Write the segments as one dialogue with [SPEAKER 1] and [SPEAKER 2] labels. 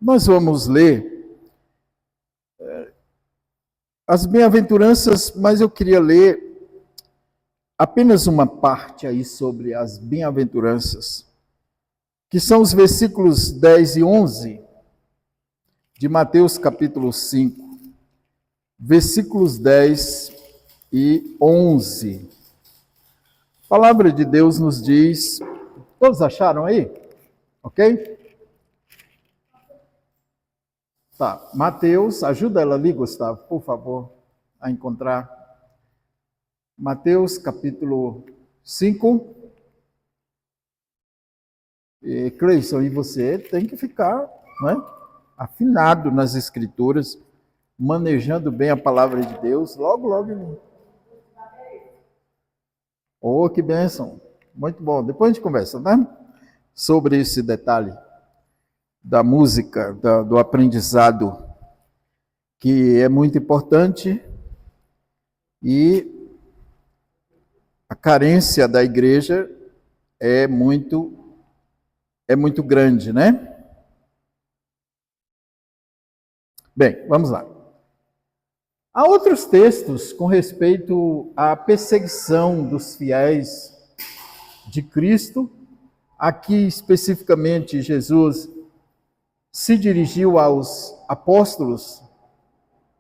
[SPEAKER 1] Nós vamos ler as bem-aventuranças, mas eu queria ler apenas uma parte aí sobre as bem-aventuranças, que são os versículos 10 e 11 de Mateus capítulo 5. Versículos 10 e 11. A palavra de Deus nos diz... Todos acharam aí? Ok? Tá, Mateus, ajuda ela ali, Gustavo, por favor, a encontrar. Mateus capítulo 5. E Cleison, e você tem que ficar, né, afinado nas escrituras, manejando bem a palavra de Deus, logo. Oh, que bênção. Muito bom. Depois a gente conversa, né? Sobre esse detalhe da música, do aprendizado, que é muito importante, e a carência da igreja é muito grande, né? Bem, vamos lá. Há outros textos com respeito à perseguição dos fiéis de Cristo. Aqui, especificamente, Jesus se dirigiu aos apóstolos,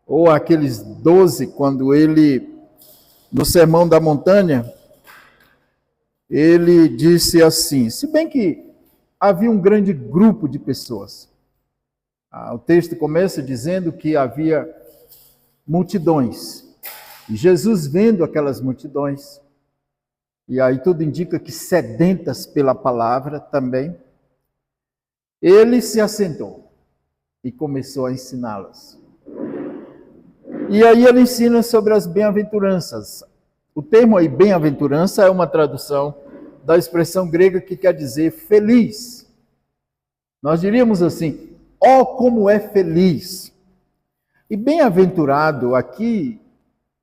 [SPEAKER 1] ou àqueles 12, quando ele, no Sermão da Montanha, ele disse assim, se bem que havia um grande grupo de pessoas. O texto começa dizendo que havia multidões. E Jesus, vendo aquelas multidões, e aí tudo indica que sedentas pela palavra também, ele se assentou e começou a ensiná-las. E aí ele ensina sobre as bem-aventuranças. O termo aí, bem-aventurança, é uma tradução da expressão grega que quer dizer feliz. Nós diríamos assim, ó, como é feliz. E bem-aventurado aqui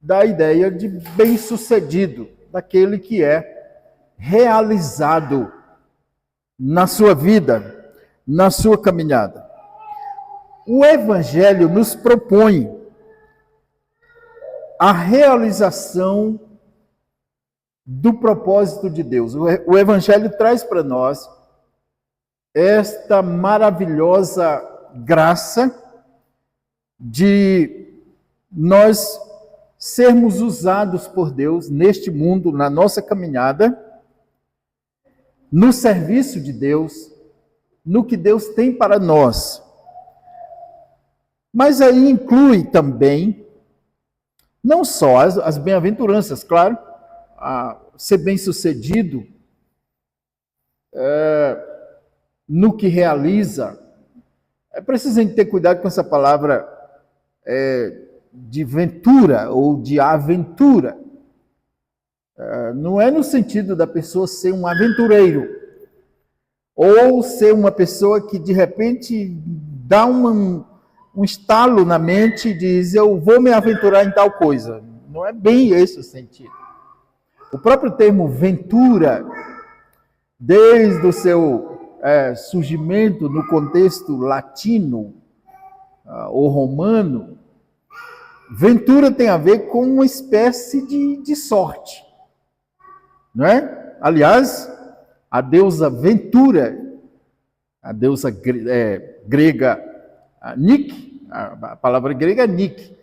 [SPEAKER 1] dá a ideia de bem-sucedido, daquele que é realizado na sua vida, na sua caminhada. O Evangelho nos propõe a realização do propósito de Deus. O Evangelho traz para nós esta maravilhosa graça de nós sermos usados por Deus neste mundo, na nossa caminhada, no serviço de Deus, no que Deus tem para nós. Mas aí inclui também, não só as bem-aventuranças, claro, ser bem-sucedido no que realiza. É preciso a gente ter cuidado com essa palavra de ventura ou de aventura. Não é no sentido da pessoa ser um aventureiro, ou ser uma pessoa que de repente dá um estalo na mente e diz, eu vou me aventurar em tal coisa. Não é bem esse o sentido. O próprio termo ventura, desde o seu surgimento no contexto latino ou romano, ventura tem a ver com uma espécie de sorte, não é? Aliás, a deusa Ventura, a deusa grega Nike, a palavra grega é Nike,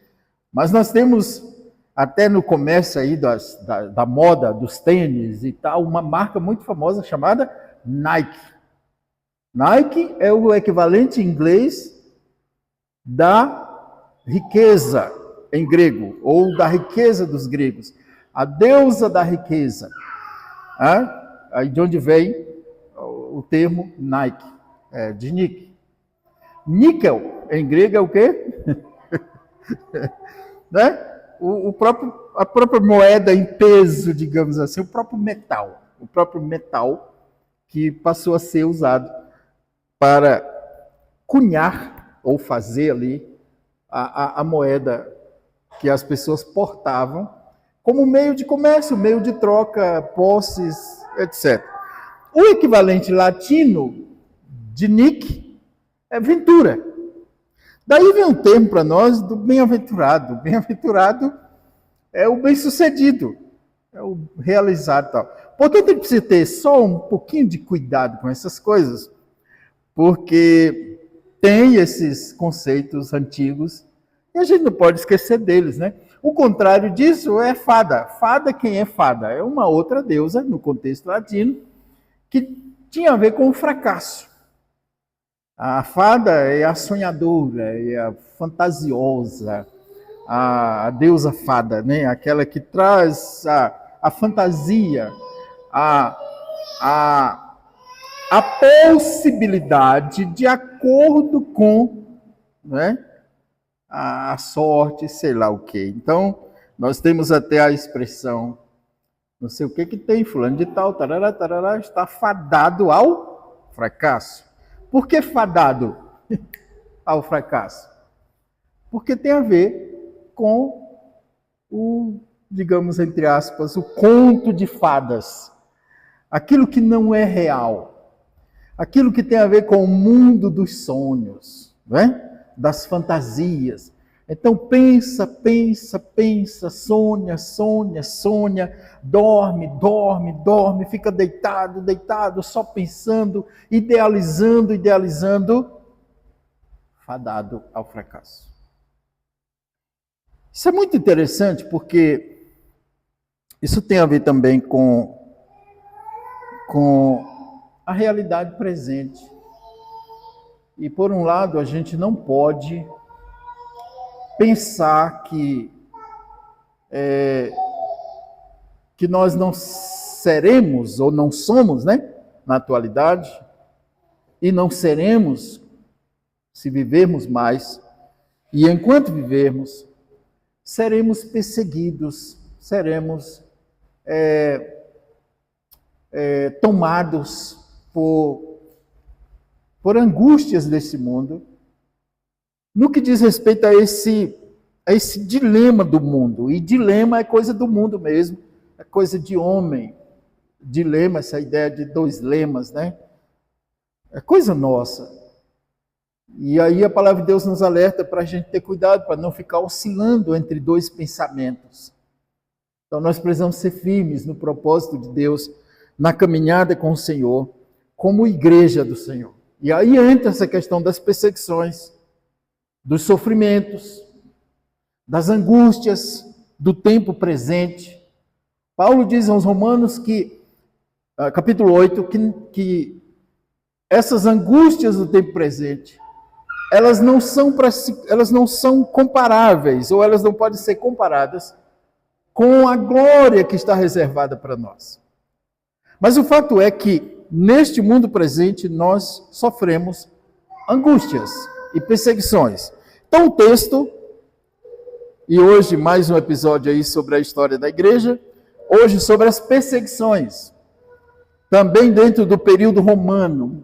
[SPEAKER 1] mas nós temos até no comércio aí da moda, dos tênis e tal, uma marca muito famosa chamada Nike. Nike é o equivalente em inglês da riqueza em grego, ou da riqueza dos gregos. A deusa da riqueza. Aí de onde vem o termo Nike, de Nike. Níquel, em grego, é o quê? Né? A própria moeda em peso, digamos assim, o próprio metal que passou a ser usado para cunhar ou fazer ali a moeda que as pessoas portavam como meio de comércio, meio de troca, posses, etc. O equivalente latino de Nike É ventura. Daí vem um termo para nós do bem-aventurado. Bem-aventurado é o bem-sucedido, é o realizado e tal. Portanto, ele precisa ter só um pouquinho de cuidado com essas coisas, porque tem esses conceitos antigos e a gente não pode esquecer deles, né? O contrário disso é fada. Fada, quem é fada? É uma outra deusa, no contexto latino, que tinha a ver com o fracasso. A fada é a sonhadora, é a fantasiosa, a deusa fada, né? Aquela que traz a fantasia, a possibilidade de acordo com, né, a sorte, sei lá o quê. Então, nós temos até a expressão, não sei o que tem, fulano de tal, tarará, tarará, está fadado ao fracasso. Por que fadado ao fracasso? Porque tem a ver com o, digamos, entre aspas, o conto de fadas. Aquilo que não é real. Aquilo que tem a ver com o mundo dos sonhos, né? Das fantasias. Então pensa, sonha, dorme, fica deitado, só pensando, idealizando, fadado ao fracasso. Isso é muito interessante porque isso tem a ver também com a realidade presente. E por um lado, a gente não pode pensar que nós não seremos ou não somos, né, na atualidade, e não seremos se vivermos mais, e enquanto vivermos, seremos perseguidos, seremos tomados por angústias desse mundo, no que diz respeito a esse dilema do mundo. E dilema é coisa do mundo mesmo, é coisa de homem. Dilema, essa ideia de dois lemas, né? É coisa nossa. E aí a palavra de Deus nos alerta para a gente ter cuidado, para não ficar oscilando entre dois pensamentos. Então nós precisamos ser firmes no propósito de Deus, na caminhada com o Senhor, como igreja do Senhor. E aí entra essa questão das perseguições, dos sofrimentos, das angústias do tempo presente. Paulo diz aos Romanos que, capítulo 8, que essas angústias do tempo presente, elas não são comparáveis, ou elas não podem ser comparadas com a glória que está reservada para nós. Mas o fato é que, neste mundo presente, nós sofremos angústias e perseguições. Então o texto, e hoje mais um episódio aí sobre a história da igreja, hoje sobre as perseguições, também dentro do período romano.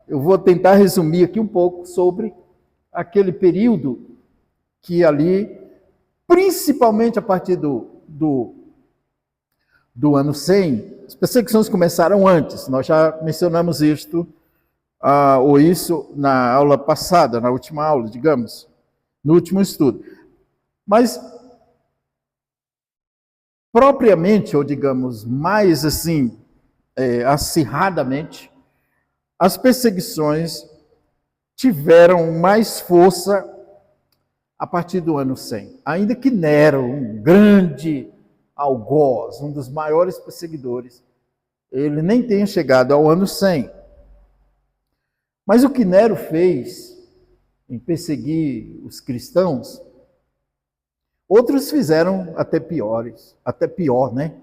[SPEAKER 1] Eu vou tentar resumir aqui um pouco sobre aquele período que ali, principalmente a partir do ano 100, as perseguições começaram antes. Nós já mencionamos isto, ou isso na aula passada, na última aula, digamos, no último estudo. Mas, propriamente, ou digamos, mais assim, acirradamente, as perseguições tiveram mais força a partir do ano 100. Ainda que Nero, um grande algoz, um dos maiores perseguidores, ele nem tenha chegado ao ano 100. Mas o que Nero fez em perseguir os cristãos, outros fizeram até pior, né?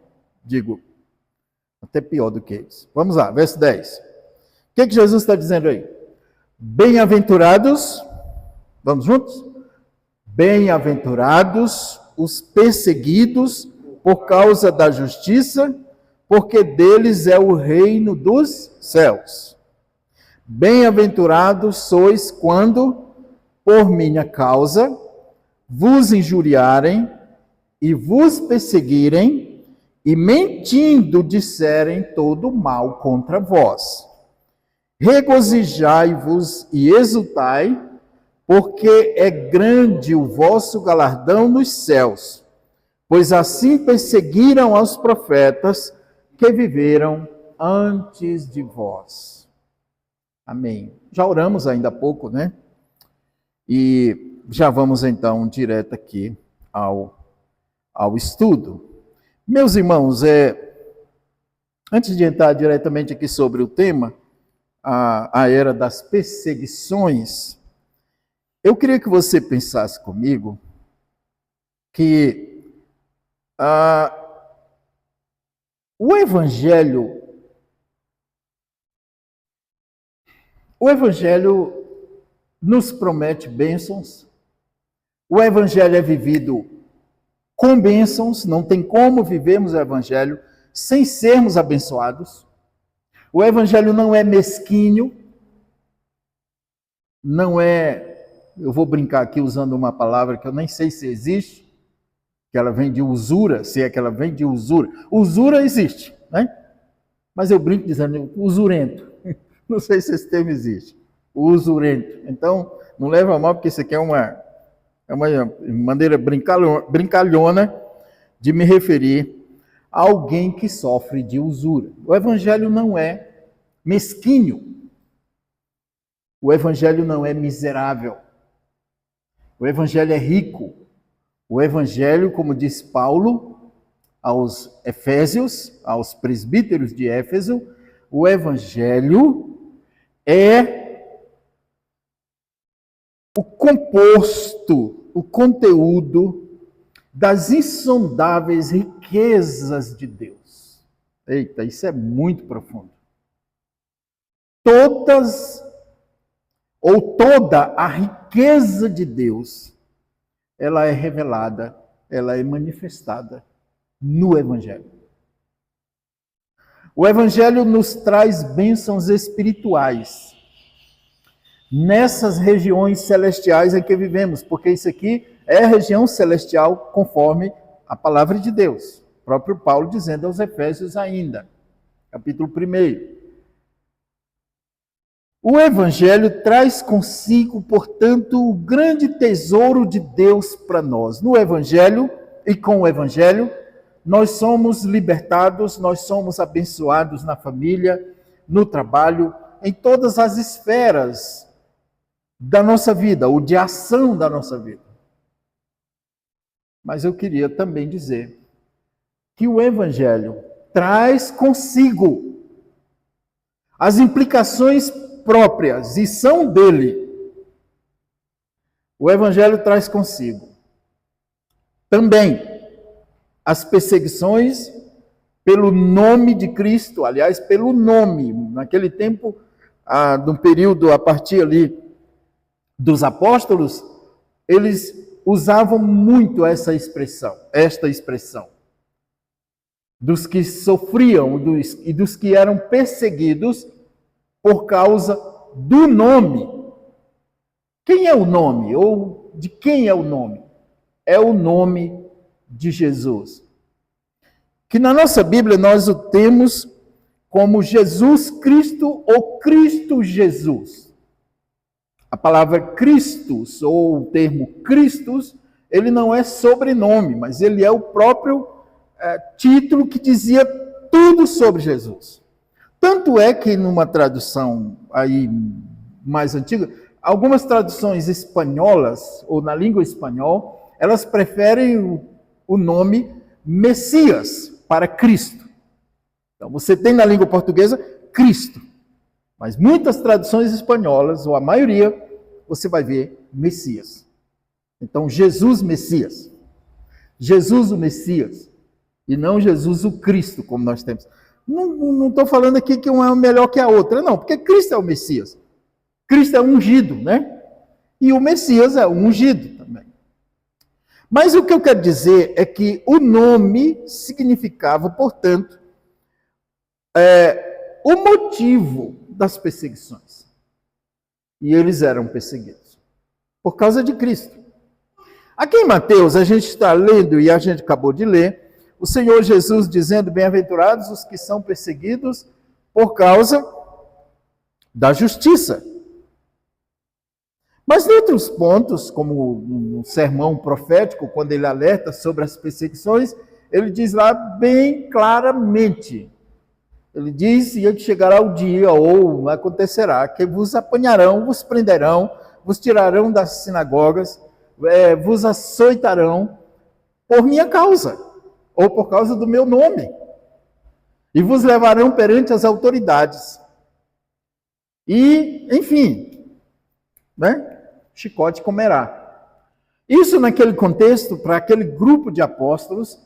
[SPEAKER 1] Até pior do que isso. Vamos lá, verso 10. O que Jesus está dizendo aí? Bem-aventurados, vamos juntos? Bem-aventurados os perseguidos por causa da justiça, porque deles é o reino dos céus. Bem-aventurados sois quando, por minha causa, vos injuriarem e vos perseguirem e mentindo disserem todo mal contra vós. Regozijai-vos e exultai, porque é grande o vosso galardão nos céus, pois assim perseguiram aos profetas que viveram antes de vós. Amém. Já oramos ainda há pouco, né? E já vamos então direto aqui ao estudo. Meus irmãos, antes de entrar diretamente aqui sobre o tema, a era das perseguições, eu queria que você pensasse comigo que o Evangelho nos promete bênçãos, o Evangelho é vivido com bênçãos, não tem como vivermos o Evangelho sem sermos abençoados. O Evangelho não é mesquinho, não é, eu vou brincar aqui usando uma palavra que eu nem sei se existe, que ela vem de usura, se é que ela vem de usura. Usura existe, né? Mas eu brinco dizendo usurento. Não sei se esse termo existe. O usurento. Então, não leva a mal, porque isso aqui é uma maneira brincalhona de me referir a alguém que sofre de usura. O Evangelho não é mesquinho. O Evangelho não é miserável. O Evangelho é rico. O Evangelho, como diz Paulo aos Efésios, aos presbíteros de Éfeso, o Evangelho é o composto, o conteúdo das insondáveis riquezas de Deus. Eita, isso é muito profundo. Toda a riqueza de Deus, ela é revelada, ela é manifestada no Evangelho. O Evangelho nos traz bênçãos espirituais nessas regiões celestiais em que vivemos, porque isso aqui é a região celestial conforme a palavra de Deus. O próprio Paulo dizendo aos Efésios ainda, capítulo 1. O Evangelho traz consigo, portanto, o grande tesouro de Deus para nós. No Evangelho e com o Evangelho, nós somos libertados, nós somos abençoados na família, no trabalho, em todas as esferas da nossa vida, ou de ação da nossa vida. Mas eu queria também dizer que o Evangelho traz consigo as implicações próprias e são dele. O Evangelho traz consigo também as perseguições pelo nome de Cristo, aliás, pelo nome. Naquele tempo, num período a partir ali dos apóstolos, eles usavam muito esta expressão, dos que sofriam e dos que eram perseguidos por causa do nome. Quem é o nome? Ou de quem é o nome? É o nome de Jesus. Que na nossa Bíblia nós o temos como Jesus Cristo ou Cristo Jesus. A palavra Christus, ou o termo Christus, ele não é sobrenome, mas ele é o próprio título que dizia tudo sobre Jesus. Tanto é que numa tradução aí mais antiga, algumas traduções espanholas, ou na língua espanhola, elas preferem o nome Messias para Cristo. Então você tem na língua portuguesa Cristo, mas muitas traduções espanholas, ou a maioria, você vai ver Messias. Então Jesus Messias, Jesus o Messias, e não Jesus o Cristo, como nós temos. Não estou falando aqui que uma é melhor que a outra, não, porque Cristo é o Messias. Cristo é ungido, né? E o Messias é ungido também. Mas o que eu quero dizer é que o nome significava, portanto, o motivo das perseguições. E eles eram perseguidos por causa de Cristo. Aqui em Mateus, a gente está lendo, e a gente acabou de ler, o Senhor Jesus dizendo, bem-aventurados os que são perseguidos por causa da justiça. Mas em outros pontos, como no sermão profético, quando ele alerta sobre as perseguições, ele diz lá bem claramente, ele diz, e chegará o dia, ou acontecerá, que vos apanharão, vos prenderão, vos tirarão das sinagogas, vos açoitarão por minha causa, ou por causa do meu nome, e vos levarão perante as autoridades. E, enfim, né? Chicote comerá. Isso naquele contexto, para aquele grupo de apóstolos,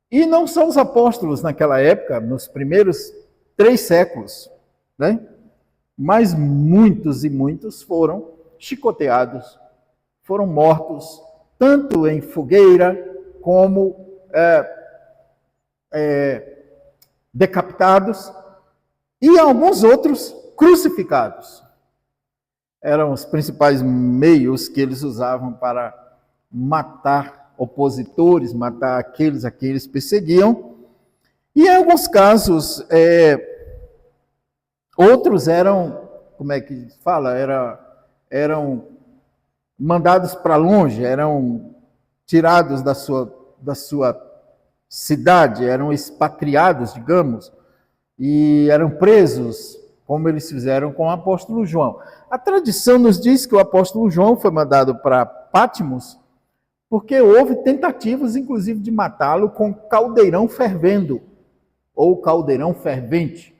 [SPEAKER 1] e não só os apóstolos naquela época, nos primeiros 3 séculos, né? Mas muitos e muitos foram chicoteados, foram mortos, tanto em fogueira, como decapitados, e alguns outros crucificados. Eram os principais meios que eles usavam para matar opositores, matar aqueles a quem eles perseguiam. E em alguns casos, outros eram, como é que fala? Eram mandados para longe, eram tirados da sua cidade, eram expatriados, digamos, e eram presos, como eles fizeram com o apóstolo João. A tradição nos diz que o apóstolo João foi mandado para Patmos, porque houve tentativas, inclusive, de matá-lo com caldeirão fervendo, ou caldeirão fervente.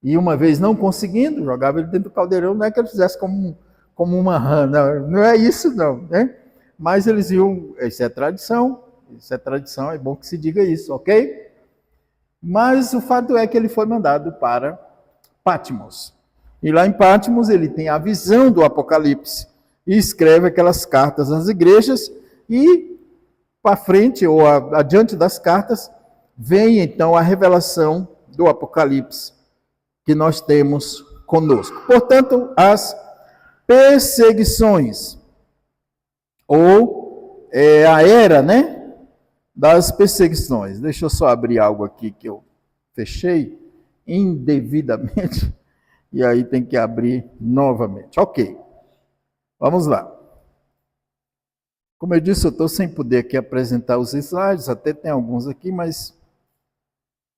[SPEAKER 1] E uma vez não conseguindo, jogava ele dentro do caldeirão, não é que ele fizesse como uma rã, não é isso não, né? Mas eles iam, isso é tradição, é bom que se diga isso, ok? Mas o fato é que ele foi mandado para Patmos. E lá em Patmos ele tem a visão do Apocalipse e escreve aquelas cartas às igrejas e para frente ou adiante das cartas vem então a revelação do Apocalipse que nós temos conosco. Portanto, as perseguições ou a era, né, das perseguições. Deixa eu só abrir algo aqui que eu fechei indevidamente. E aí tem que abrir novamente. Ok, vamos lá. Como eu disse, eu estou sem poder aqui apresentar os slides, até tem alguns aqui, mas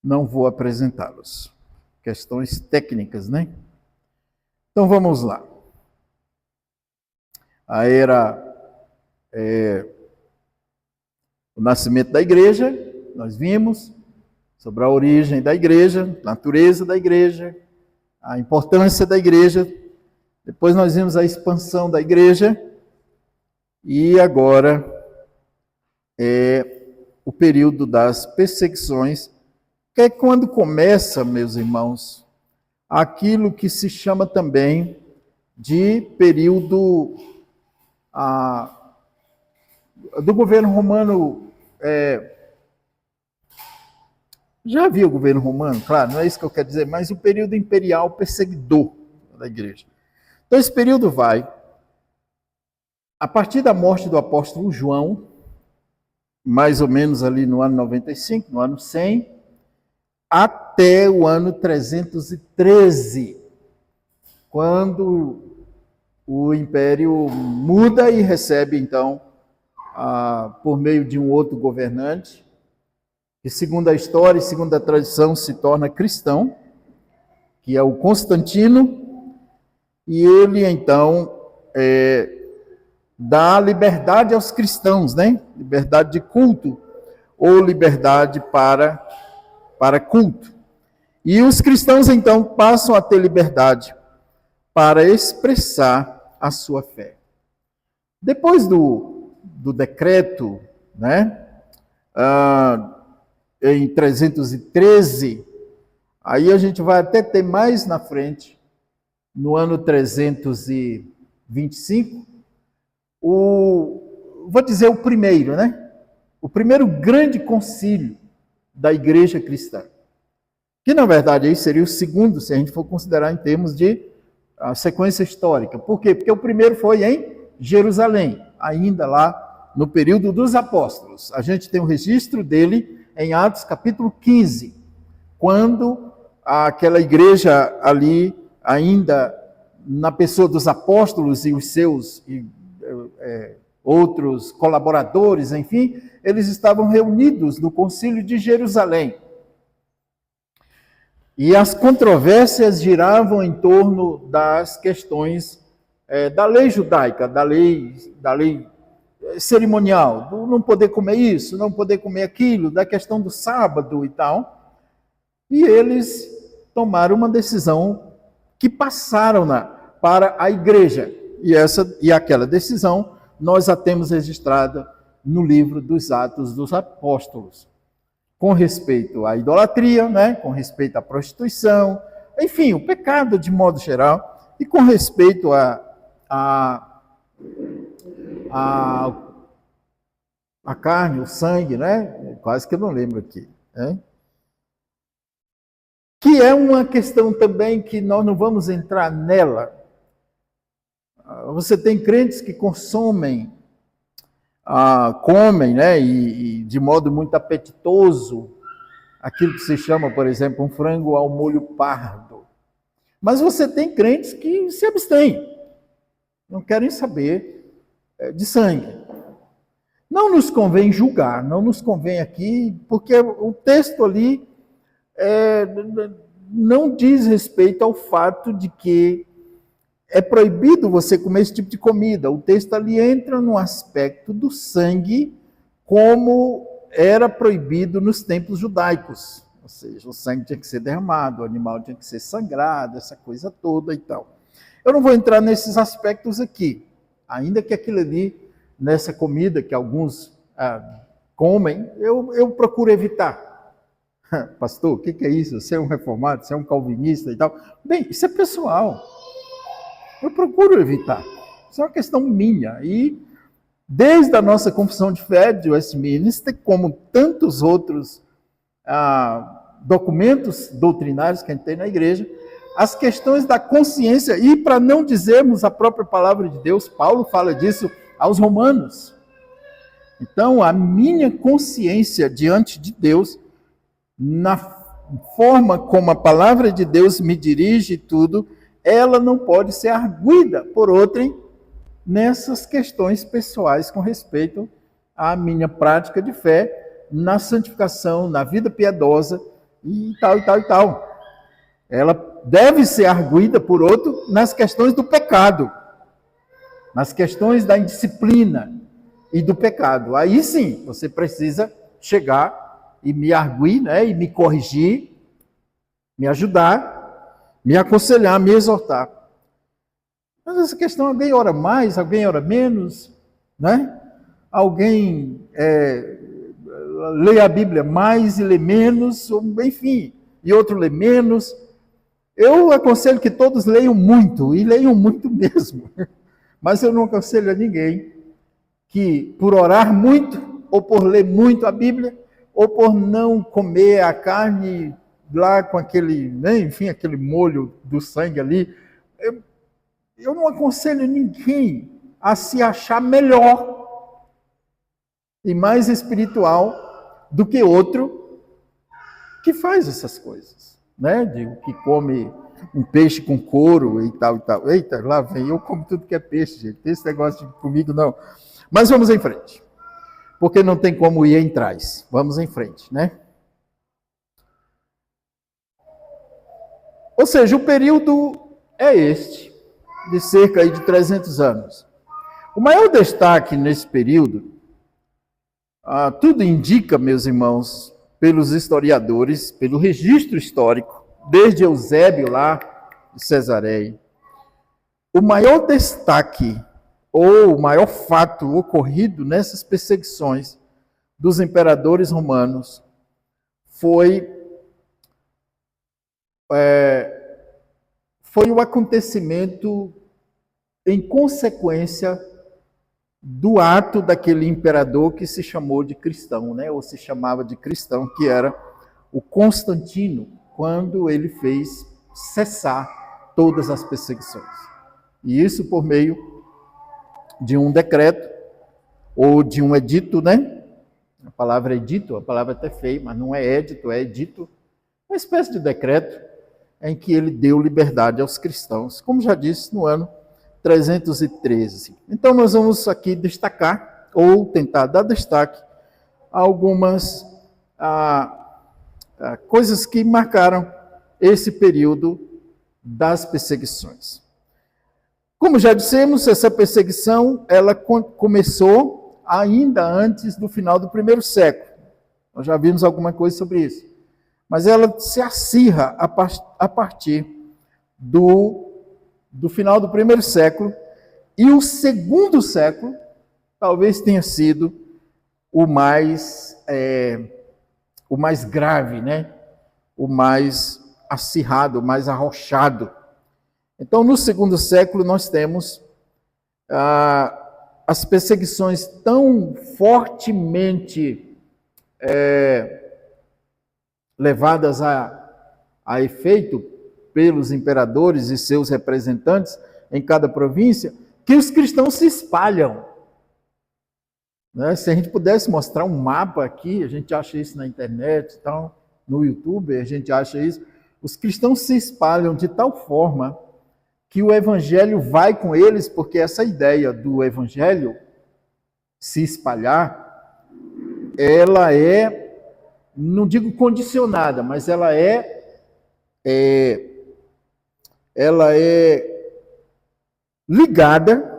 [SPEAKER 1] não vou apresentá-los. Questões técnicas, né? Então vamos lá. A era, o nascimento da igreja, nós vimos, sobre a origem da igreja, natureza da igreja, a importância da igreja, depois nós vimos a expansão da igreja, e agora o período das perseguições, que é quando começa, meus irmãos, aquilo que se chama também de período do governo romano. Já havia o governo romano, claro, não é isso que eu quero dizer, mas o período imperial perseguidor da igreja. Então esse período vai, a partir da morte do apóstolo João, mais ou menos ali no ano 95, no ano 100, até o ano 313, quando o império muda e recebe, então, por meio de um outro governante, que segundo a história e segundo a tradição se torna cristão, que é o Constantino, e ele então dá liberdade aos cristãos, né? Liberdade de culto ou liberdade para culto. E os cristãos então passam a ter liberdade para expressar a sua fé. Depois do decreto, né? Em 313, aí a gente vai até ter mais na frente, no ano 325, vou dizer o primeiro, né? O primeiro grande concílio da igreja cristã. Que, na verdade, aí seria o segundo, se a gente for considerar em termos de sequência histórica. Por quê? Porque o primeiro foi em Jerusalém, ainda lá no período dos apóstolos. A gente tem um registro dele em Atos capítulo 15, quando aquela igreja ali ainda na pessoa dos apóstolos e os seus outros colaboradores, enfim, eles estavam reunidos no Concílio de Jerusalém. E as controvérsias giravam em torno das questões da lei judaica, da lei cerimonial, do não poder comer isso, não poder comer aquilo, da questão do sábado e tal. E eles tomaram uma decisão que passaram para a igreja. E aquela decisão nós a temos registrada no livro dos Atos dos Apóstolos, com respeito à idolatria, né? Com respeito à prostituição, enfim, o pecado de modo geral, e com respeito a carne, o sangue, né? Quase que eu não lembro aqui, né? Que é uma questão também que nós não vamos entrar nela. Você tem crentes que comem, né, e de modo muito apetitoso, aquilo que se chama, por exemplo, um frango ao molho pardo. Mas você tem crentes que se abstêm, não querem saber de sangue. Não nos convém julgar, não nos convém aqui, porque o texto ali não diz respeito ao fato de que é proibido você comer esse tipo de comida. O texto ali entra no aspecto do sangue, como era proibido nos templos judaicos. Ou seja, o sangue tinha que ser derramado, o animal tinha que ser sangrado, essa coisa toda e tal. Eu não vou entrar nesses aspectos aqui, ainda que aquilo ali, nessa comida que alguns comem, eu procuro evitar. Pastor, o que é isso? Você é um reformado, você é um calvinista e tal. Bem, isso é pessoal. Eu procuro evitar. Isso é uma questão minha. E desde a nossa confissão de fé de Westminster, como tantos outros documentos doutrinários que a gente tem na igreja, as questões da consciência, e para não dizermos a própria palavra de Deus, Paulo fala disso aos romanos. Então, a minha consciência diante de Deus, na forma como a palavra de Deus me dirige e tudo, ela não pode ser arguida por outrem nessas questões pessoais com respeito à minha prática de fé, na santificação, na vida piedosa e tal, e tal, e tal. Ela deve ser arguida por outro nas questões do pecado, nas questões da indisciplina e do pecado. Aí sim, você precisa chegar e me arguir, né, e me corrigir, me ajudar, me aconselhar, me exortar. Mas essa questão, alguém ora mais, alguém ora menos, né? Alguém lê a Bíblia mais e lê menos, enfim, e outro lê menos. Eu aconselho que todos leiam muito, e leiam muito mesmo. Mas eu não aconselho a ninguém que, por orar muito, ou por ler muito a Bíblia, ou por não comer a carne lá com aquele, né, enfim, aquele molho do sangue ali, eu não aconselho ninguém a se achar melhor e mais espiritual do que outro que faz essas coisas, né? Que come um peixe com couro e tal e tal. Eita, lá vem, eu como tudo que é peixe, gente. Esse negócio comigo não. Mas vamos em frente, porque não tem como ir em trás. Vamos em frente, né? Ou seja, o período é este, de cerca de 300 anos. O maior destaque nesse período, tudo indica, meus irmãos, pelos historiadores, pelo registro histórico, desde Eusébio lá de Cesareia, o maior destaque, ou o maior fato ocorrido nessas perseguições dos imperadores romanos foi o acontecimento em consequência do ato daquele imperador que se chamou de cristão, né? Ou se chamava de cristão, que era o Constantino, quando ele fez cessar todas as perseguições. E isso por meio de um decreto, ou de um edito, né? A palavra edito, a palavra é até feia, mas não é edito, é edito, uma espécie de decreto, em que ele deu liberdade aos cristãos, como já disse, no ano 313. Então nós vamos aqui destacar, ou tentar dar destaque, a algumas coisas que marcaram esse período das perseguições. Como já dissemos, essa perseguição ela começou ainda antes do final do primeiro século. Nós já vimos alguma coisa sobre isso. Mas ela se acirra a partir do final do primeiro século, e o segundo século talvez tenha sido o mais grave, né? O mais acirrado, o mais arrochado. Então, no segundo século, nós temos as perseguições tão fortemente levadas a efeito pelos imperadores e seus representantes em cada província, que os cristãos se espalham. Né? Se a gente pudesse mostrar um mapa aqui, a gente acha isso na internet, então, no YouTube, a gente acha isso. Os cristãos se espalham de tal forma que o evangelho vai com eles, porque essa ideia do evangelho se espalhar, ela é, não digo condicionada, mas ela é ligada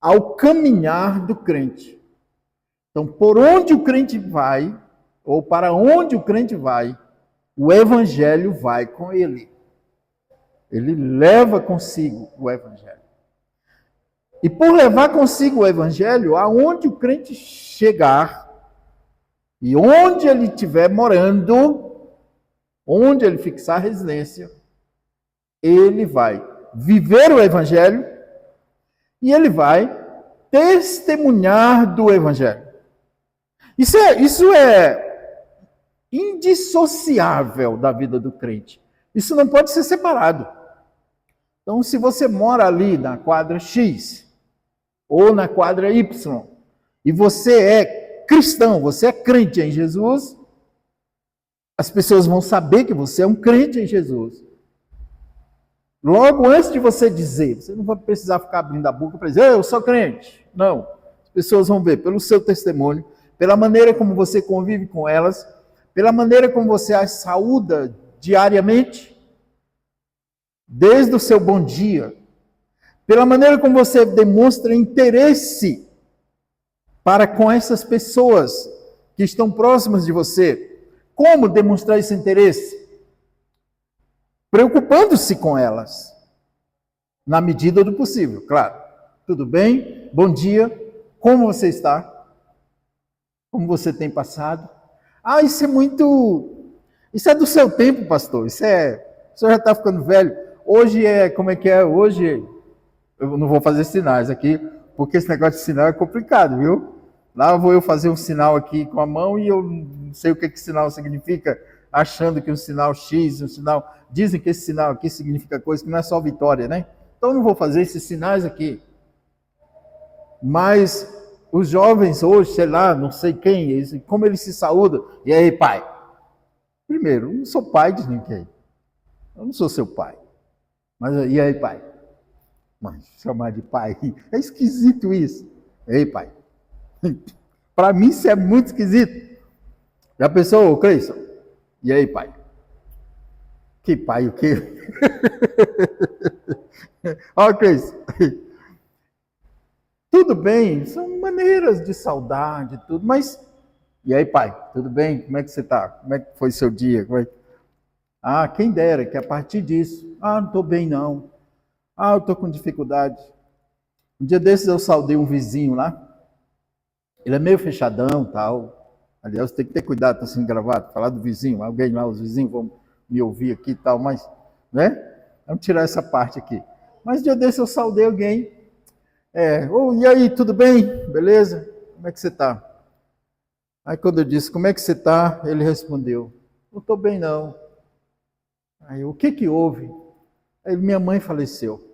[SPEAKER 1] ao caminhar do crente. Então, por onde o crente vai, ou para onde o crente vai, o evangelho vai com ele. Ele leva consigo o evangelho. E por levar consigo o evangelho, aonde o crente chegar, e onde ele estiver morando, onde ele fixar residência, ele vai viver o evangelho e ele vai testemunhar do evangelho. Isso é indissociável da vida do crente. Isso não pode ser separado. Então, se você mora ali na quadra X ou na quadra Y, e você é cristão, você é crente em Jesus, as pessoas vão saber que você é um crente em Jesus. Logo antes de você dizer, você não vai precisar ficar abrindo a boca para dizer, eu sou crente. Não. As pessoas vão ver pelo seu testemunho, pela maneira como você convive com elas, pela maneira como você as saúda diariamente, desde o seu bom dia, pela maneira como você demonstra interesse para com essas pessoas que estão próximas de você. Como demonstrar esse interesse? Preocupando-se com elas, na medida do possível, claro. Tudo bem? Bom dia. Como você está? Como você tem passado? Isso é muito... Isso é do seu tempo, pastor. O senhor já está ficando velho. Hoje como é que é? Hoje, eu não vou fazer sinais aqui, porque esse negócio de sinal é complicado, viu? Lá vou eu fazer um sinal aqui com a mão e eu não sei o que sinal significa, achando que um sinal X, um sinal... Dizem que esse sinal aqui significa coisa que não é só vitória, né? Então eu não vou fazer esses sinais aqui. Mas os jovens hoje, sei lá, não sei quem, como eles se saúdam. E aí, pai? Primeiro, eu não sou pai de ninguém. Eu não sou seu pai. Mas e aí, pai? Mas chamar de pai, é esquisito isso. Ei, pai. Para mim isso é muito esquisito. Já pensou, Cleison? E aí, pai? Que pai o quê? Ó, Cleison. Tudo bem, são maneiras de saudade, tudo, mas... E aí, pai? Tudo bem? Como é que você está? Como é que foi seu dia? Quem dera que a partir disso... não estou bem não. Eu estou com dificuldade. Um dia desses eu saudei um vizinho lá. Ele é meio fechadão, tal. Aliás, tem que ter cuidado, está sendo gravado. Falar do vizinho, alguém lá, os vizinhos vão me ouvir aqui e tal, mas, né? Vamos tirar essa parte aqui. Mas um dia desses eu saudei alguém. E aí, tudo bem? Beleza? Como é que você está? Aí quando eu disse, como é que você está? Ele respondeu, não estou bem não. Aí, o que houve? Aí, minha mãe faleceu.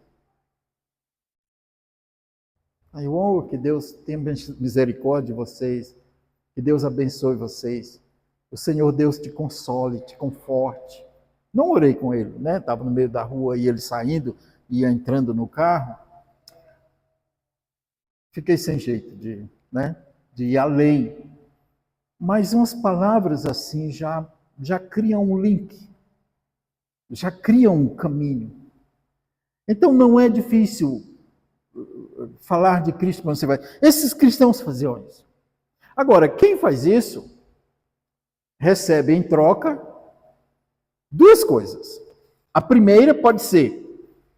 [SPEAKER 1] Aí, que Deus tenha misericórdia de vocês, que Deus abençoe vocês. O Senhor Deus te console, te conforte. Não orei com ele, né? Estava no meio da rua e ele saindo e entrando no carro. Fiquei sem jeito de ir além. Mas umas palavras assim já criam um link, já criam um caminho. Então não é difícil falar de Cristo quando você vai. Esses cristãos faziam isso. Agora, quem faz isso recebe em troca duas coisas. A primeira pode ser,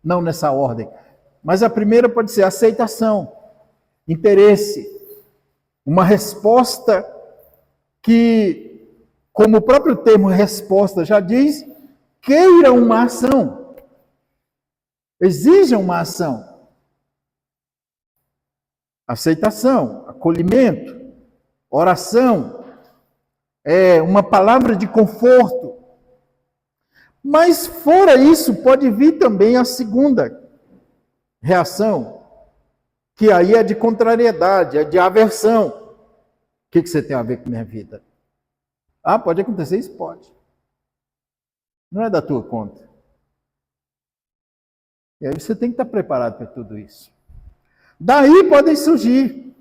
[SPEAKER 1] não nessa ordem, mas a primeira pode ser aceitação, interesse, uma resposta que, como o próprio termo resposta já diz, queira uma ação, exija uma ação. Aceitação, acolhimento, oração, uma palavra de conforto. Mas fora isso, pode vir também a segunda reação, que aí é de contrariedade, é de aversão. O que você tem a ver com minha vida? Ah, pode acontecer? Isso pode. Não é da tua conta. E aí você tem que estar preparado para tudo isso. Daí podem surgir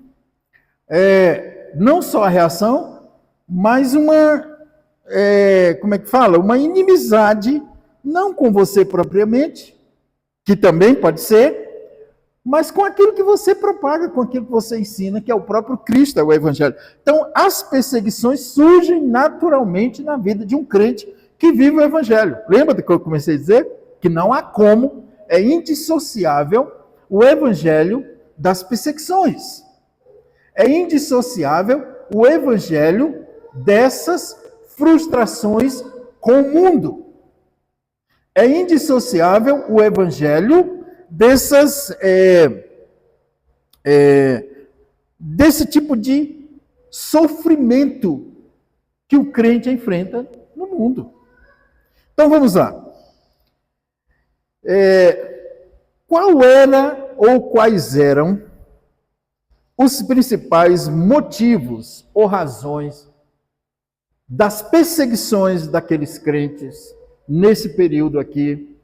[SPEAKER 1] não só a reação, mas uma inimizade, não com você propriamente, que também pode ser, mas com aquilo que você propaga, com aquilo que você ensina, que é o próprio Cristo, é o Evangelho. Então, as perseguições surgem naturalmente na vida de um crente que vive o Evangelho. Lembra do que eu comecei a dizer? Que não há como, é indissociável o Evangelho das perseguições. É indissociável o Evangelho dessas frustrações com o mundo. É indissociável o Evangelho desse tipo de sofrimento que o crente enfrenta no mundo. Então vamos lá. Qual era ou quais eram os principais motivos ou razões das perseguições daqueles crentes nesse período aqui,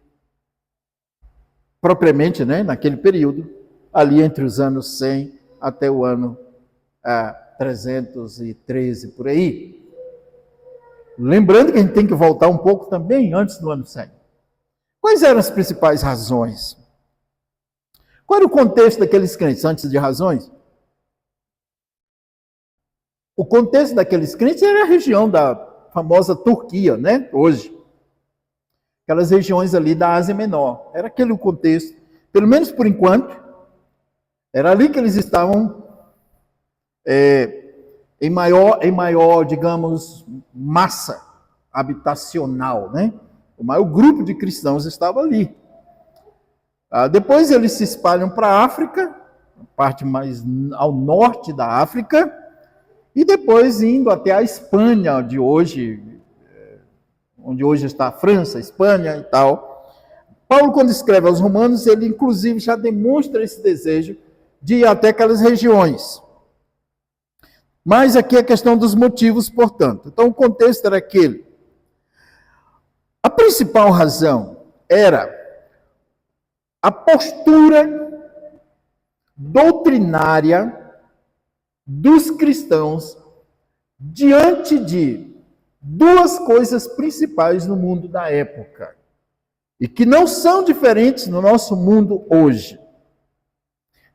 [SPEAKER 1] propriamente, naquele período, ali entre os anos 100 até o ano 313, por aí. Lembrando que a gente tem que voltar um pouco também antes do ano 100. Quais eram as principais razões? Qual era o contexto daqueles crentes antes de razões? O contexto daqueles crentes era a região da famosa Turquia, hoje. Aquelas regiões ali da Ásia Menor. Era aquele o contexto, pelo menos por enquanto, era ali que eles estavam em maior, digamos, massa habitacional, O maior grupo de cristãos estava ali. Depois eles se espalham para a África, a parte mais ao norte da África, e depois indo até a Espanha de hoje, onde hoje está a França, a Espanha e tal. Paulo, quando escreve aos Romanos, ele inclusive já demonstra esse desejo de ir até aquelas regiões. Mas aqui é a questão dos motivos, portanto. Então o contexto era aquele. A principal razão era a postura doutrinária dos cristãos diante de duas coisas principais no mundo da época e que não são diferentes no nosso mundo hoje.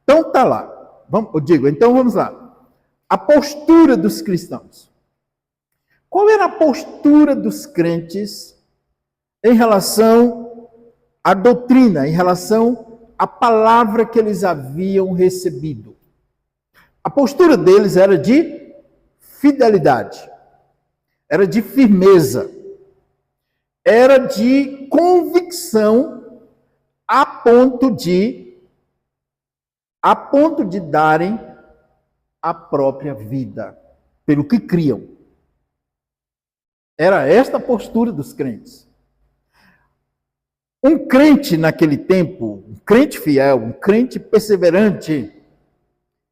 [SPEAKER 1] Então tá lá. Então vamos lá. A postura dos cristãos. Qual era a postura dos crentes em relação à doutrina, em relação à palavra que eles haviam recebido? A postura deles era de fidelidade, era de firmeza, era de convicção a ponto de darem a própria vida pelo que criam. Era esta a postura dos crentes. Um crente naquele tempo, um crente fiel, um crente perseverante,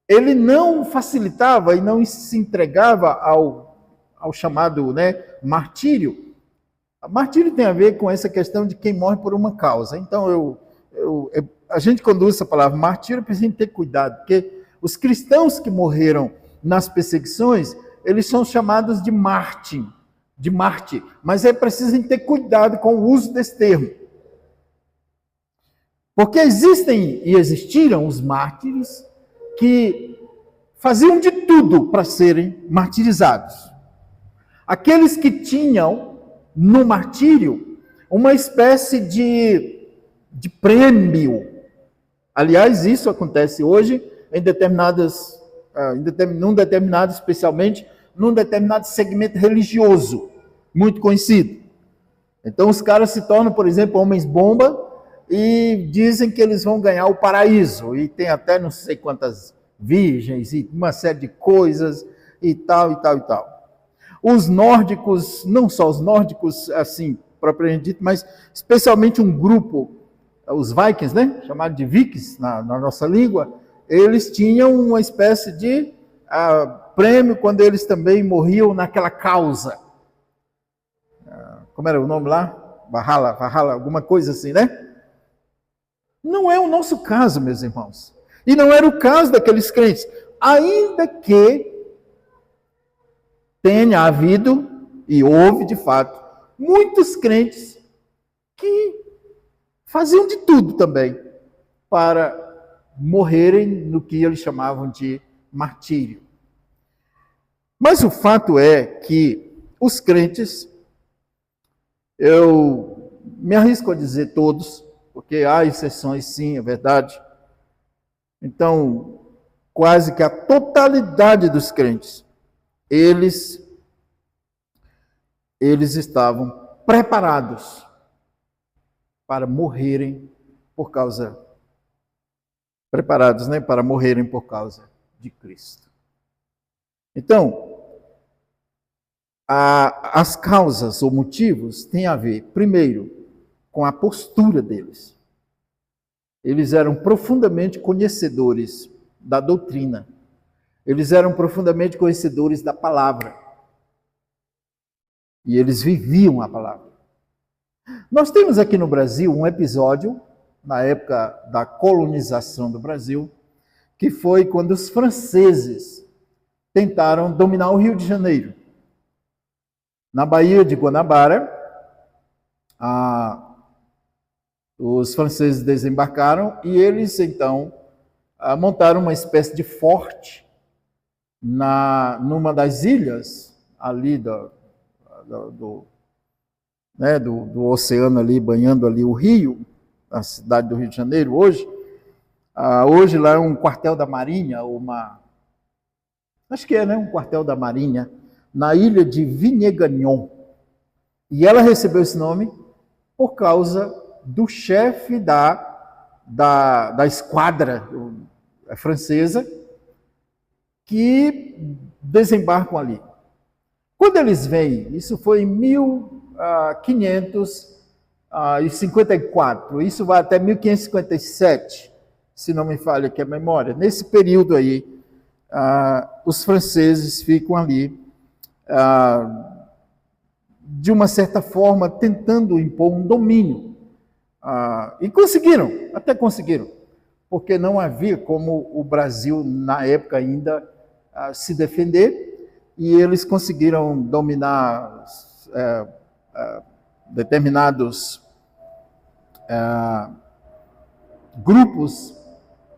[SPEAKER 1] ele não facilitava e não se entregava ao chamado martírio, Martírio tem a ver com essa questão de quem morre por uma causa. Então, a gente, quando usa essa palavra martírio, precisa ter cuidado, porque os cristãos que morreram nas perseguições, eles são chamados de mártir, mas é preciso ter cuidado com o uso desse termo. Porque existem e existiram os mártires que faziam de tudo para serem martirizados. Aqueles que tinham no martírio uma espécie de prêmio. Aliás, isso acontece hoje em especialmente num determinado segmento religioso, muito conhecido. Então os caras se tornam, por exemplo, homens-bomba e dizem que eles vão ganhar o paraíso. E tem até não sei quantas virgens e uma série de coisas e tal, e tal, e tal. Os nórdicos, não só os nórdicos, assim, propriamente dito, mas especialmente um grupo, os vikings, né? Chamado de vikings na nossa língua, eles tinham uma espécie de prêmio quando eles também morriam naquela causa. Como era o nome lá? Valhalla, alguma coisa assim, né? Não é o nosso caso, meus irmãos. E não era o caso daqueles crentes. Ainda que tenha havido, e houve de fato, muitos crentes que faziam de tudo também para morrerem no que eles chamavam de martírio. Mas o fato é que os crentes, eu me arrisco a dizer todos, porque há exceções sim, é verdade. Então, quase que a totalidade dos crentes, eles estavam preparados para morrerem por causa, preparados, né, para morrerem por causa de Cristo. Então, as causas ou motivos têm a ver, primeiro, com a postura deles. Eles eram profundamente conhecedores da doutrina. Eles eram profundamente conhecedores da palavra. E eles viviam a palavra. Nós temos aqui no Brasil um episódio, na época da colonização do Brasil, que foi quando os franceses tentaram dominar o Rio de Janeiro. Na Baía de Guanabara, os franceses desembarcaram e eles, então, montaram uma espécie de forte numa das ilhas ali do oceano ali, banhando ali o rio, a cidade do Rio de Janeiro hoje. Hoje lá é um quartel da Marinha, acho que é, né, um quartel da Marinha, na ilha de Vinhegagnon. E ela recebeu esse nome por causa do chefe da esquadra francesa que desembarcam ali. Quando eles vêm, isso foi em 1554, isso vai até 1557, se não me falha aqui a memória. Nesse período aí, os franceses ficam ali, de uma certa forma, tentando impor um domínio. E até conseguiram, porque não havia como o Brasil, na época ainda, se defender, e eles conseguiram dominar determinados grupos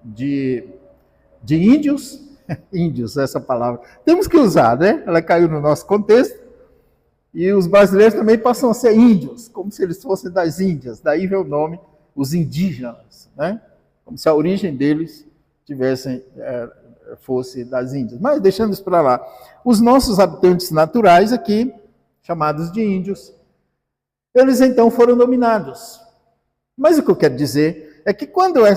[SPEAKER 1] de índios, índios, essa palavra, temos que usar, né? Ela caiu no nosso contexto, e os brasileiros também passam a ser índios, como se eles fossem das Índias, daí vem o nome, os indígenas, né? Como se a origem deles fosse das Índias. Mas deixando isso para lá, os nossos habitantes naturais aqui, chamados de índios, eles então foram dominados. Mas o que eu quero dizer é que quando a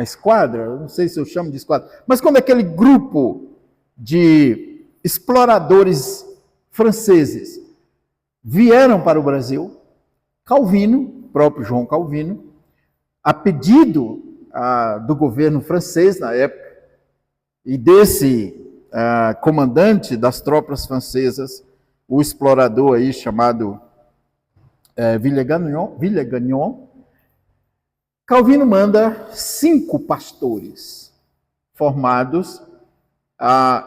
[SPEAKER 1] esquadra, eu não sei se eu chamo de esquadra, mas quando aquele grupo de exploradores franceses vieram para o Brasil, Calvino, próprio João Calvino, a pedido do governo francês na época, e desse comandante das tropas francesas, o explorador aí chamado Villegagnon, Calvino manda 5 pastores formados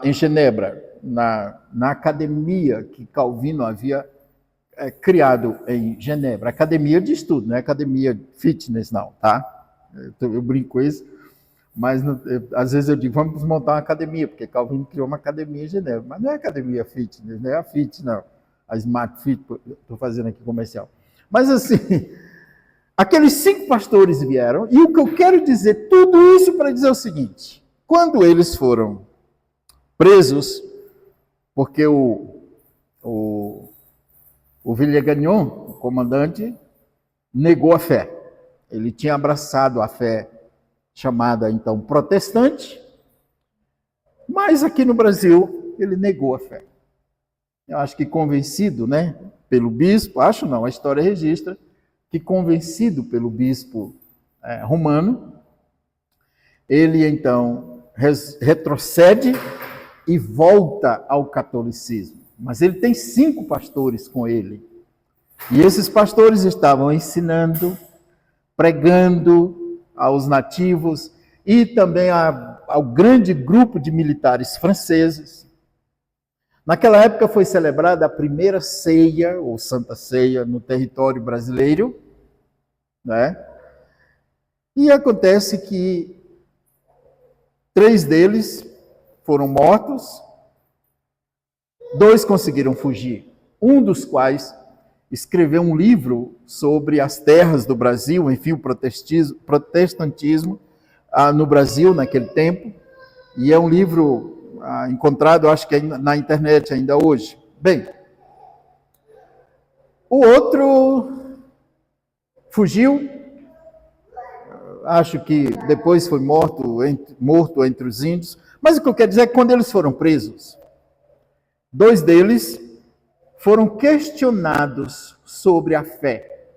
[SPEAKER 1] em Genebra, na academia que Calvino havia criado em Genebra. Academia de estudo, não é academia fitness, não, tá? Eu brinco com isso, mas às vezes eu digo, vamos montar uma academia, porque Calvino criou uma academia em Genebra, mas não é academia fitness, não é a fit, não. A Smart Fit, estou fazendo aqui comercial. Mas assim, aqueles 5 pastores vieram, e o que eu quero dizer, tudo isso para dizer o seguinte: quando eles foram presos, porque o Villegagnon, o comandante, negou a fé. Ele tinha abraçado a fé chamada, então, protestante, mas aqui no Brasil ele negou a fé. Eu acho que convencido, né, pelo bispo, acho não, a história registra, que convencido pelo bispo romano, ele então retrocede e volta ao catolicismo. Mas ele tem 5 pastores com ele. E esses pastores estavam ensinando, pregando aos nativos e também ao grande grupo de militares franceses. Naquela época foi celebrada a primeira ceia, ou Santa Ceia, no território brasileiro, né? E acontece que 3 deles foram mortos, 2 conseguiram fugir, um dos quais escreveu um livro sobre as terras do Brasil, enfim, o protestantismo no Brasil naquele tempo, e é um livro encontrado, acho que na internet ainda hoje. Bem, o outro fugiu, acho que depois foi morto entre os índios, mas o que eu quero dizer é que quando eles foram presos, 2 deles foram questionados sobre a fé.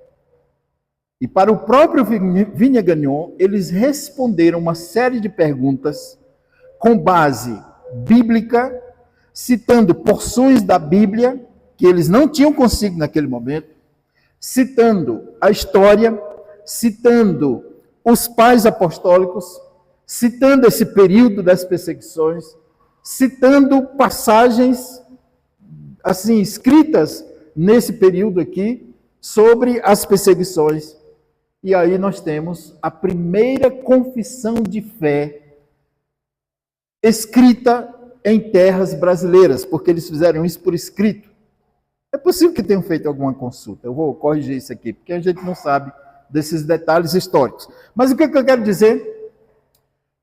[SPEAKER 1] E para o próprio Villegagnon, eles responderam uma série de perguntas com base bíblica, citando porções da Bíblia que eles não tinham consigo naquele momento, citando a história, citando os pais apostólicos, citando esse período das perseguições, citando passagens assim escritas nesse período aqui sobre as perseguições. E aí nós temos a primeira confissão de fé escrita em terras brasileiras, porque eles fizeram isso por escrito. É possível que tenham feito alguma consulta. Eu vou corrigir isso aqui, porque a gente não sabe desses detalhes históricos. Mas o que eu quero dizer?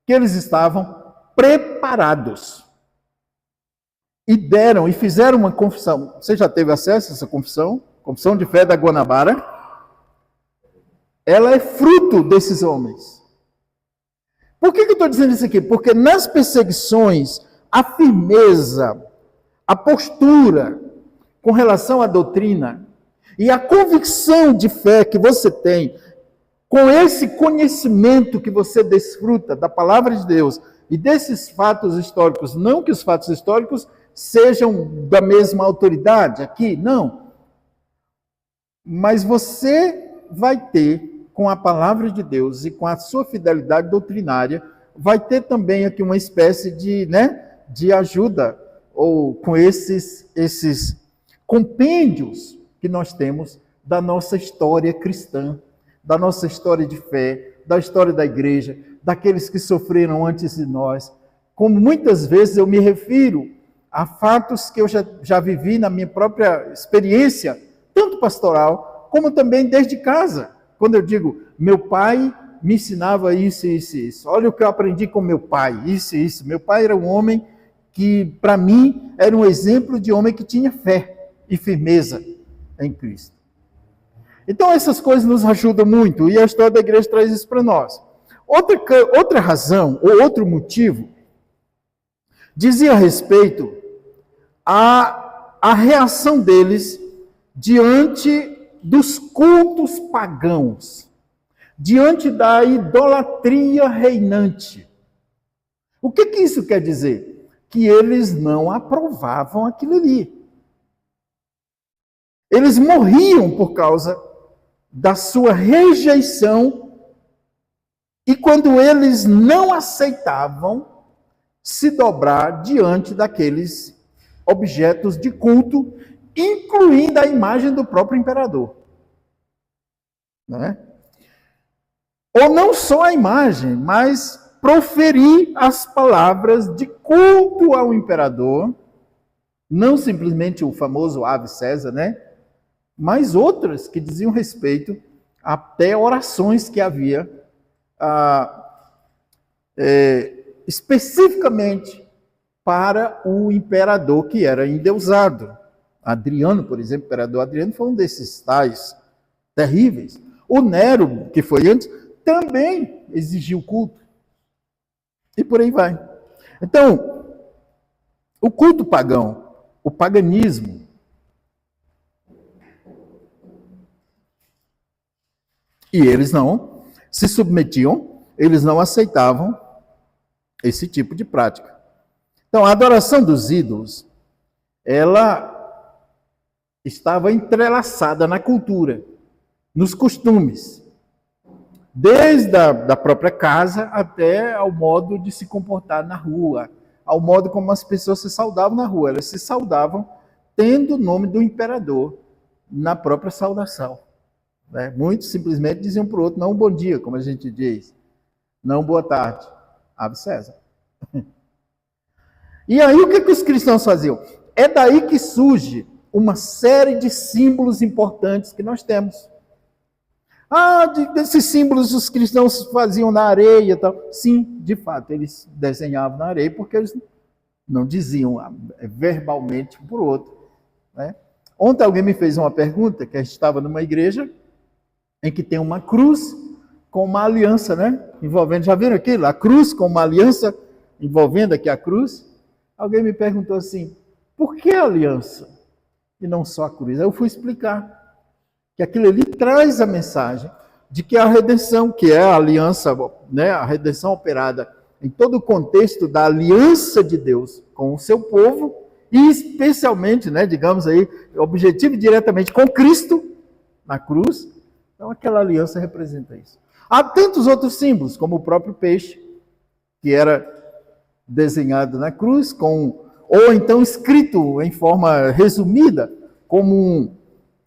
[SPEAKER 1] Que eles estavam preparados. E fizeram uma confissão. Você já teve acesso a essa confissão? Confissão de fé da Guanabara. Ela é fruto desses homens. Por que eu estou dizendo isso aqui? Porque nas perseguições, a firmeza, a postura com relação à doutrina e a convicção de fé que você tem, com esse conhecimento que você desfruta da palavra de Deus e desses fatos históricos, não que os fatos históricos sejam da mesma autoridade aqui, não. Mas você vai ter, com a palavra de Deus e com a sua fidelidade doutrinária, vai ter também aqui uma espécie de ajuda, ou com esses compêndios que nós temos da nossa história cristã, da nossa história de fé, da história da igreja, daqueles que sofreram antes de nós. Como muitas vezes eu me refiro a fatos que eu já vivi na minha própria experiência, tanto pastoral, como também desde casa. Quando eu digo, meu pai me ensinava isso, isso, isso. Olha o que eu aprendi com meu pai, isso, isso. Meu pai era um homem que, para mim, era um exemplo de homem que tinha fé e firmeza em Cristo. Então, essas coisas nos ajudam muito, e a história da igreja traz isso para nós. Outra razão, ou outro motivo, dizia respeito à reação deles diante dos cultos pagãos, diante da idolatria reinante. O que isso quer dizer? Que eles não aprovavam aquilo ali. Eles morriam por causa da sua rejeição, e quando eles não aceitavam se dobrar diante daqueles objetos de culto, incluindo a imagem do próprio imperador. Né? Ou não só a imagem, mas proferir as palavras de culto ao imperador, não simplesmente o famoso Ave César, né? Mas outras que diziam respeito até orações que havia especificamente para o imperador que era endeusado. Adriano, por exemplo, o imperador Adriano foi um desses tais terríveis. O Nero, que foi antes, também exigiu culto. E por aí vai. Então, o culto pagão, o paganismo, e eles não se submetiam, eles não aceitavam esse tipo de prática. Então, a adoração dos ídolos, ela estava entrelaçada na cultura, nos costumes, desde da própria casa até ao modo de se comportar na rua, ao modo como as pessoas se saudavam na rua. Elas se saudavam tendo o nome do imperador na própria saudação. Né? Muitos simplesmente diziam para o outro, não bom dia, como a gente diz, não boa tarde, Ave César. E aí o que os cristãos faziam? É daí que surge uma série de símbolos importantes que nós temos. Desses símbolos os cristãos faziam na areia e tal. Sim, de fato, eles desenhavam na areia porque eles não diziam verbalmente um para o outro. Né? Ontem alguém me fez uma pergunta, que a gente estava numa igreja em que tem uma cruz com uma aliança, né? Envolvendo, já viram aquilo? A cruz com uma aliança envolvendo aqui a cruz. Alguém me perguntou assim, por que a aliança e não só a cruz? Aí eu fui explicar que aquilo ali traz a mensagem de que a redenção, que é a aliança, né, a redenção operada em todo o contexto da aliança de Deus com o seu povo, e especialmente, né, digamos aí, objetivo diretamente com Cristo na cruz. Então aquela aliança representa isso. Há tantos outros símbolos, como o próprio peixe, que era desenhado na cruz, ou então escrito em forma resumida, como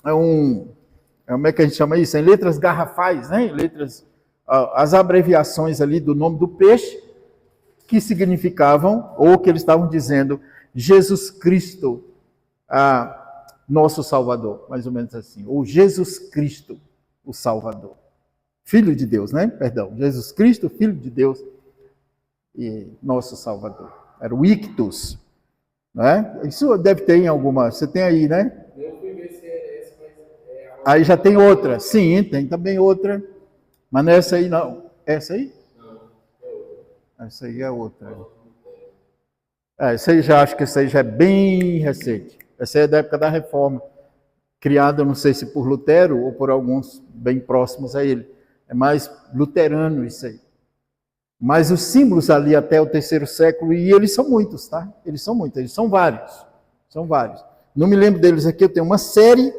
[SPEAKER 1] como é que a gente chama isso? Em letras garrafais, né? Em letras, as abreviações ali do nome do peixe, que significavam, ou que eles estavam dizendo, Jesus Cristo, nosso Salvador, mais ou menos assim, ou Jesus Cristo, o Salvador. Filho de Deus, né? Perdão, Jesus Cristo, Filho de Deus e nosso Salvador. Era o ictus, né? Isso deve ter em alguma, você tem aí, né? Aí já tem outra, sim, tem também outra, mas não é essa aí não. É essa aí? Não, é outra. Essa aí é outra. Essa aí já acho que essa aí já é bem recente. Essa aí é da época da Reforma, criada, não sei se por Lutero ou por alguns bem próximos a ele. É mais luterano isso aí. Mas os símbolos ali até o 3º século, e eles são muitos, tá? Eles são muitos, eles são vários. São vários. Não me lembro deles aqui, eu tenho uma série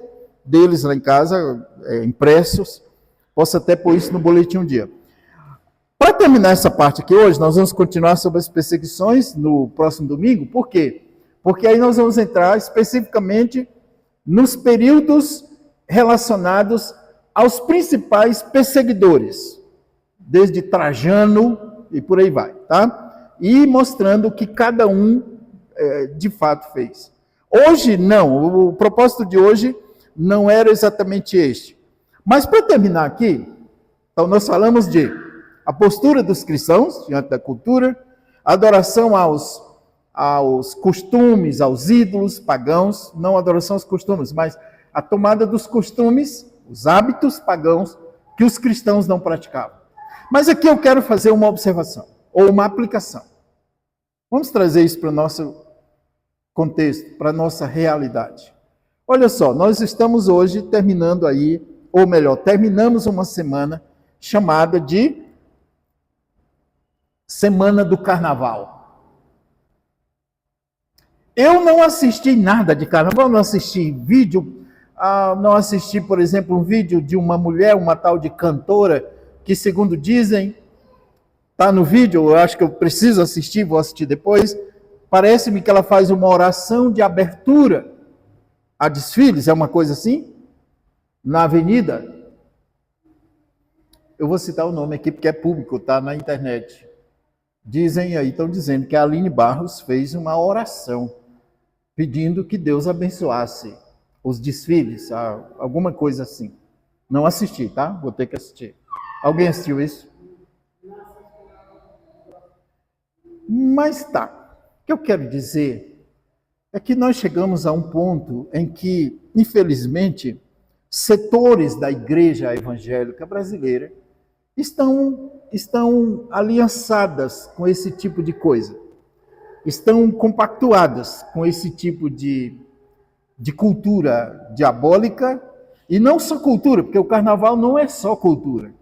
[SPEAKER 1] deles lá em casa, impressos. Posso até pôr isso no boletim um dia. Para terminar essa parte aqui hoje, nós vamos continuar sobre as perseguições no próximo domingo. Por quê? Porque aí nós vamos entrar especificamente nos períodos relacionados aos principais perseguidores, desde Trajano e por aí vai, tá? E mostrando o que cada um de fato fez. Hoje, não, o propósito de hoje não era exatamente este. Mas para terminar aqui, então nós falamos de a postura dos cristãos diante da cultura, adoração aos costumes, aos ídolos pagãos, não adoração aos costumes, mas a tomada dos costumes, os hábitos pagãos que os cristãos não praticavam. Mas aqui eu quero fazer uma observação, ou uma aplicação. Vamos trazer isso para o nosso contexto, para a nossa realidade. Olha só, nós estamos hoje terminando aí, ou melhor, terminamos uma semana chamada de Semana do Carnaval. Eu não assisti nada de carnaval, não assisti vídeo, não assistir, por exemplo, um vídeo de uma mulher, uma tal de cantora, que segundo dizem, está no vídeo, eu acho que eu preciso assistir, vou assistir depois, parece-me que ela faz uma oração de abertura a desfiles, é uma coisa assim, na avenida. Eu vou citar o nome aqui porque é público, está na internet. Dizem aí, estão dizendo que a Aline Barros fez uma oração pedindo que Deus abençoasse os desfiles, alguma coisa assim. Não assisti, tá? Vou ter que assistir. Alguém assistiu isso? Mas tá. O que eu quero dizer é que nós chegamos a um ponto em que, infelizmente, setores da igreja evangélica brasileira estão aliançadas com esse tipo de coisa. Estão compactuadas com esse tipo de cultura diabólica, e não só cultura, porque o carnaval não é só cultura.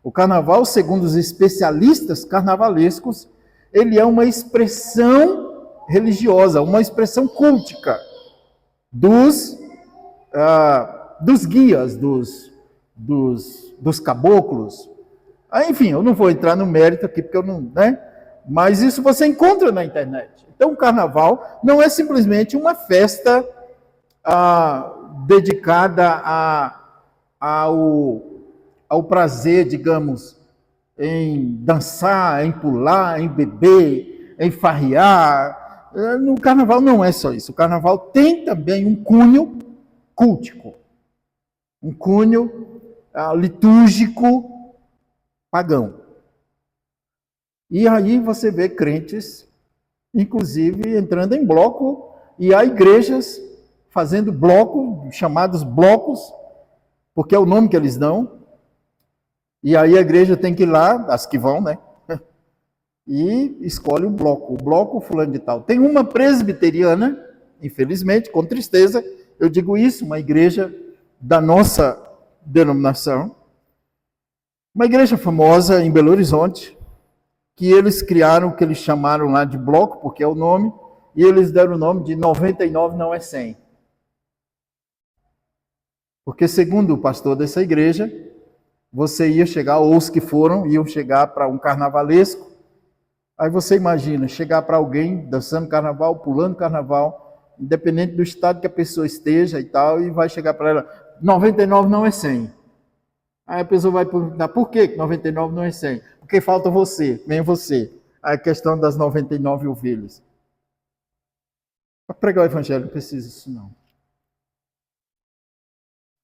[SPEAKER 1] O carnaval, segundo os especialistas carnavalescos, ele é uma expressão religiosa, uma expressão cultica dos guias, dos caboclos. Enfim, eu não vou entrar no mérito aqui, porque eu não, né? Mas isso você encontra na internet. Então, o carnaval não é simplesmente uma festa dedicada ao prazer, digamos, em dançar, em pular, em beber, em farrear. No carnaval não é só isso. O carnaval tem também um cunho cultico, um cunho litúrgico pagão. E aí você vê crentes, inclusive, entrando em bloco, e há igrejas fazendo bloco, chamados blocos, porque é o nome que eles dão. E aí a igreja tem que ir lá, as que vão, né? E escolhe um bloco. O bloco fulano de tal. Tem uma presbiteriana, infelizmente, com tristeza, eu digo isso, uma igreja da nossa denominação, uma igreja famosa em Belo Horizonte, que eles criaram o que eles chamaram lá de bloco, porque é o nome, e eles deram o nome de 99 não é 100. Porque segundo o pastor dessa igreja, você ia chegar, ou os que foram, iam chegar para um carnavalesco, aí você imagina, chegar para alguém dançando carnaval, pulando carnaval, independente do estado que a pessoa esteja e tal, e vai chegar para ela, 99 não é 100. Aí a pessoa vai perguntar, por que 99 não é 100? Porque falta você, vem você. A questão das 99 ovelhas. Para pregar o evangelho não precisa disso não.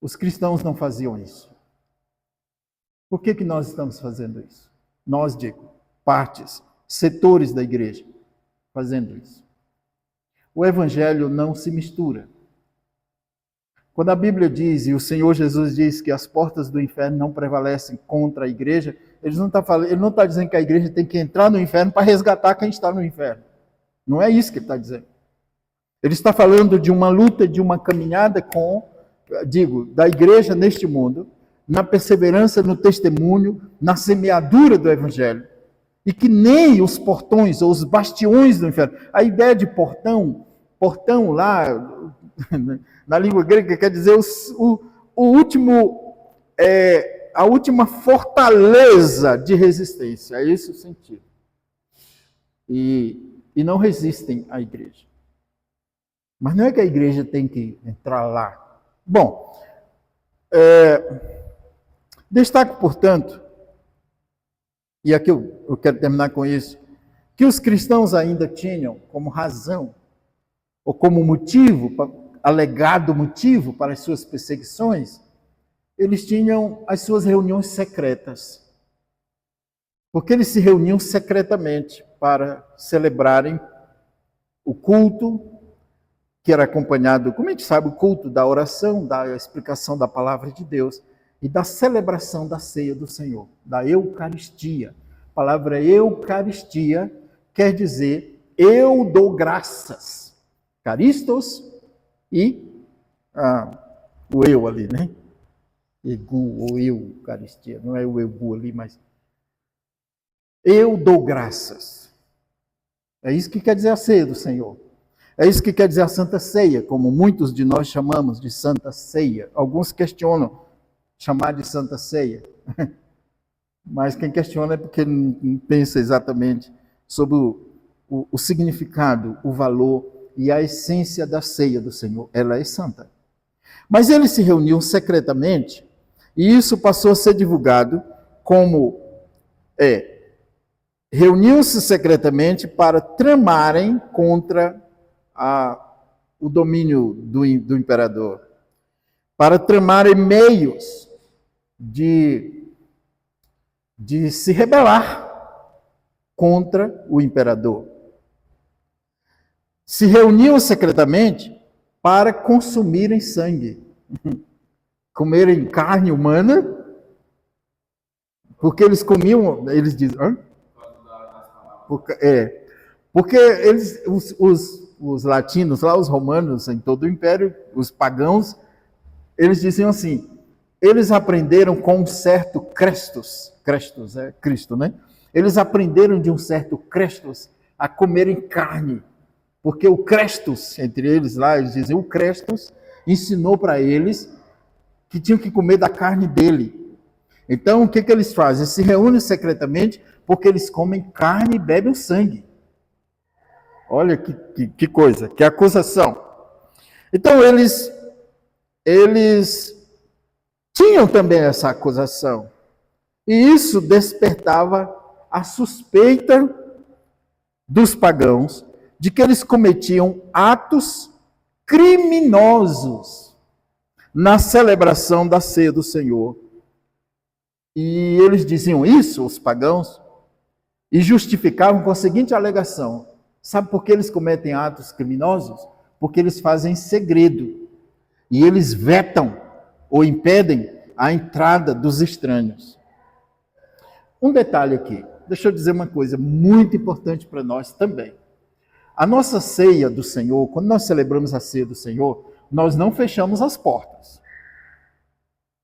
[SPEAKER 1] Os cristãos não faziam isso. Por que nós estamos fazendo isso? Nós, digo, partes, setores da igreja, fazendo isso. O evangelho não se mistura. Quando a Bíblia diz, e o Senhor Jesus diz que as portas do inferno não prevalecem contra a ele não está dizendo que a igreja tem que entrar no inferno para resgatar quem está no inferno. Não é isso que ele está dizendo. Ele está falando de uma luta, de uma caminhada da igreja neste mundo, na perseverança, no testemunho, na semeadura do evangelho. E que nem os portões ou os bastiões do inferno. A ideia de portão lá, na língua grega, quer dizer a última fortaleza de resistência. É esse o sentido. E não resistem à igreja. Mas não é que a igreja tem que entrar lá. Bom, destaco, portanto, e aqui eu quero terminar com isso, que os cristãos ainda tinham como razão, ou como alegado motivo para as suas perseguições, eles tinham as suas reuniões secretas. Porque eles se reuniam secretamente para celebrarem o culto, que era acompanhado, como a gente sabe, o culto da oração, da explicação da palavra de Deus e da celebração da ceia do Senhor, da Eucaristia. A palavra Eucaristia quer dizer eu dou graças. Caristos e o eu ali, né? Egu ou Eucaristia, não é o egu ali, mas eu dou graças. É isso que quer dizer a ceia do Senhor. É isso que quer dizer a Santa Ceia, como muitos de nós chamamos de Santa Ceia. Alguns questionam chamar de Santa Ceia, mas quem questiona é porque não pensa exatamente sobre o significado, o valor e a essência da ceia do Senhor. Ela é santa. Mas eles se reuniam secretamente, e isso passou a ser divulgado como reuniam-se secretamente para tramarem contra o domínio do imperador, para tramarem meios de se rebelar contra o imperador. Se reuniam secretamente para consumirem sangue, comerem carne humana, porque eles comiam, eles dizem, porque eles, os latinos lá, os romanos, em todo o império, os pagãos, eles diziam assim, eles aprenderam com um certo Crestus é Cristo, né? Eles aprenderam de um certo Crestus a comerem carne, porque o Crestus, entre eles lá, eles dizem, o Crestus ensinou para eles que tinham que comer da carne dele. Então, o que eles fazem? Eles se reúnem secretamente porque eles comem carne e bebem o sangue. Olha que coisa, que acusação. Então, eles tinham também essa acusação. E isso despertava a suspeita dos pagãos de que eles cometiam atos criminosos na celebração da ceia do Senhor. E eles diziam isso, os pagãos, e justificavam com a seguinte alegação. Sabe por que eles cometem atos criminosos? Porque eles fazem segredo. E eles vetam ou impedem a entrada dos estranhos. Um detalhe aqui. Deixa eu dizer uma coisa muito importante para nós também. A nossa ceia do Senhor, quando nós celebramos a ceia do Senhor, nós não fechamos as portas.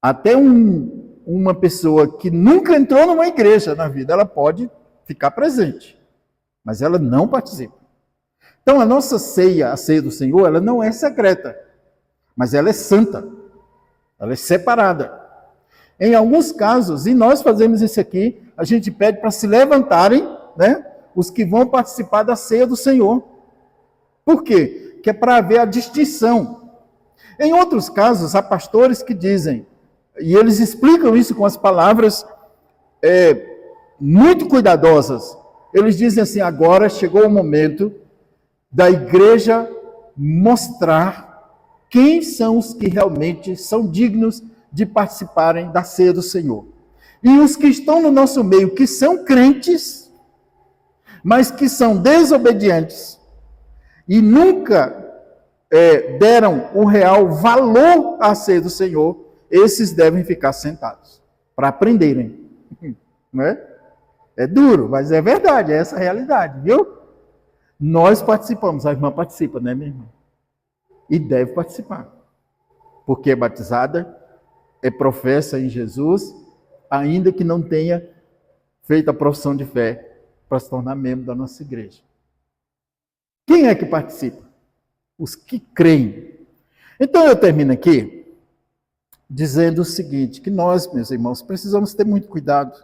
[SPEAKER 1] Até uma pessoa que nunca entrou numa igreja na vida, ela pode ficar presente, mas ela não participa. Então, a nossa ceia, a ceia do Senhor, ela não é secreta, mas ela é santa, ela é separada. Em alguns casos, e nós fazemos isso aqui, a gente pede para se levantarem, né, os que vão participar da ceia do Senhor. Por quê? Que é para haver a distinção. Em outros casos, há pastores que dizem, e eles explicam isso com as palavras muito cuidadosas. Eles dizem assim, agora chegou o momento da igreja mostrar quem são os que realmente são dignos de participarem da ceia do Senhor. E os que estão no nosso meio, que são crentes, mas que são desobedientes, e nunca deram um real valor à ceia do Senhor, esses devem ficar sentados, para aprenderem. Não é? É duro, mas é verdade, é essa a realidade, viu? Nós participamos, a irmã participa, né, minha irmã? E deve participar, porque é batizada, é professa em Jesus, ainda que não tenha feito a profissão de fé para se tornar membro da nossa igreja. Quem é que participa? Os que creem. Então eu termino aqui dizendo o seguinte, que nós, meus irmãos, precisamos ter muito cuidado.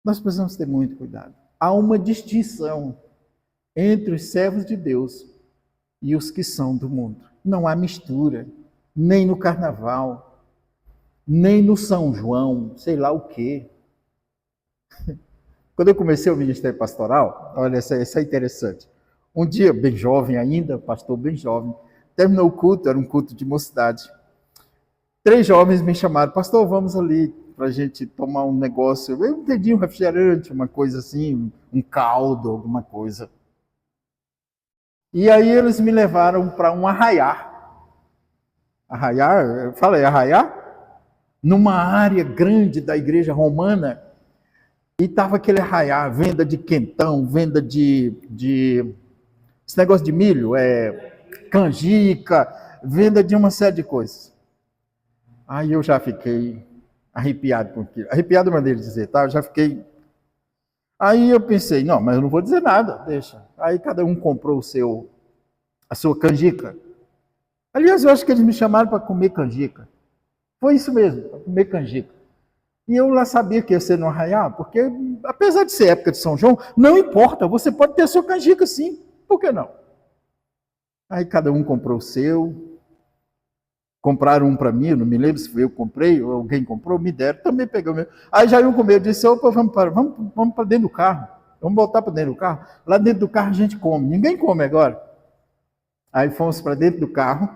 [SPEAKER 1] Nós precisamos ter muito cuidado. Há uma distinção entre os servos de Deus e os que são do mundo. Não há mistura, nem no carnaval, nem no São João, sei lá o quê. Quando eu comecei o ministério pastoral, olha, isso é interessante. Um dia, bem jovem ainda, pastor bem jovem, terminou o culto, era um culto de mocidade. 3 jovens me chamaram, pastor, vamos ali para a gente tomar um negócio. Eu entendi, um refrigerante, uma coisa assim, um caldo, alguma coisa. E aí eles me levaram para um arraiá. Arraiá, eu falei, arraiá? Numa área grande da igreja romana. E estava aquele arraiá, venda de quentão, venda de esse negócio de milho, canjica, venda de uma série de coisas. Aí eu já fiquei arrepiado com aquilo. Arrepiado é uma maneira de dizer, tá? Eu já fiquei... Aí eu pensei, não, mas eu não vou dizer nada, deixa. Aí cada um comprou a sua canjica. Aliás, eu acho que eles me chamaram para comer canjica. Foi isso mesmo, para comer canjica. E eu lá sabia que ia ser no Arraial, porque apesar de ser época de São João, não importa, você pode ter a sua canjica sim, por que não? Aí cada um comprou o seu, compraram um para mim, eu não me lembro se foi eu que comprei ou alguém comprou, me deram, também peguei o meu. Aí já iam comer, eu disse, opa, vamos para dentro do carro, vamos voltar para dentro do carro. Lá dentro do carro a gente come, ninguém come agora. Aí fomos para dentro do carro,